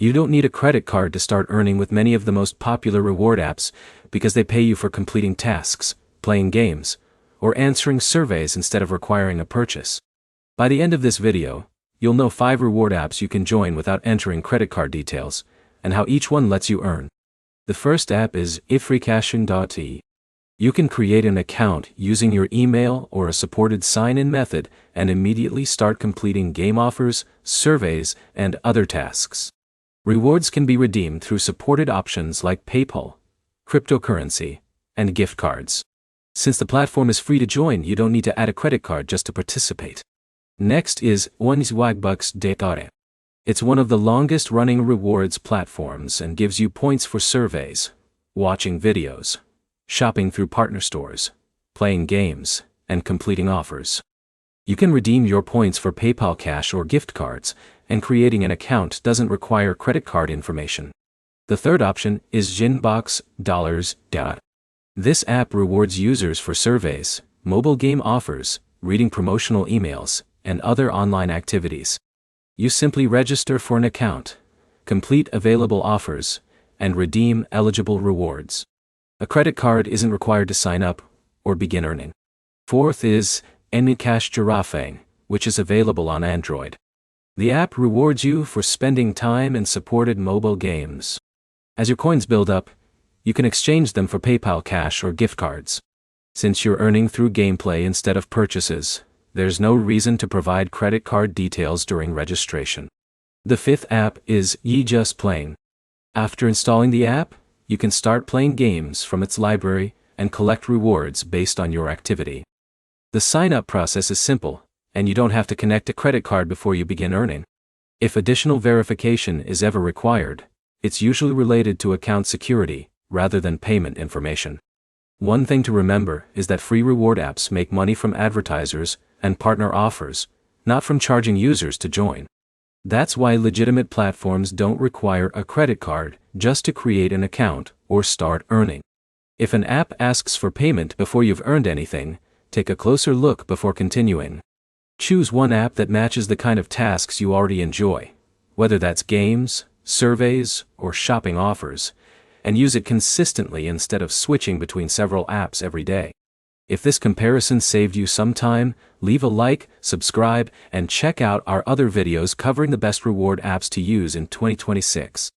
You don't need a credit card to start earning with many of the most popular reward apps because they pay you for completing tasks, playing games, or answering surveys instead of requiring a purchase. By the end of this video, you'll know 5 reward apps you can join without entering credit card details, and how each one lets you earn. The first app is ifreecashing.e. You can create an account using your email or a supported sign-in method and immediately start completing game offers, surveys, and other tasks. Rewards can be redeemed through supported options like PayPal, cryptocurrency, and gift cards. Since the platform is free to join, you don't need to add a credit card just to participate. Next is OneSwagbucks.e. It's one of the longest-running rewards platforms and gives you points for surveys, watching videos, shopping through partner stores, playing games, and completing offers. You can redeem your points for PayPal Cash or gift cards, and creating an account doesn't require credit card information. The third option is Ginbox.dollars. This app rewards users for surveys, mobile game offers, reading promotional emails, and other online activities. You simply register for an account, complete available offers, and redeem eligible rewards. A credit card isn't required to sign up or begin earning. Fourth is Anycash, which is available on Android. The app rewards you for spending time in supported mobile games. As your coins build up, you can exchange them for PayPal Cash or gift cards. Since you're earning through gameplay instead of purchases, there's no reason to provide credit card details during registration. The fifth app is YeJustPlaying. After installing the app, you can start playing games from its library and collect rewards based on your activity. The sign-up process is simple, and you don't have to connect a credit card before you begin earning. If additional verification is ever required, it's usually related to account security rather than payment information. One thing to remember is that free reward apps make money from advertisers and partner offers, not from charging users to join. That's why legitimate platforms don't require a credit card just to create an account or start earning. If an app asks for payment before you've earned anything, take a closer look before continuing. Choose one app that matches the kind of tasks you already enjoy, whether that's games, surveys, or shopping offers, and use it consistently instead of switching between several apps every day. If this comparison saved you some time, leave a like, subscribe, and check out our other videos covering the best reward apps to use in 2026.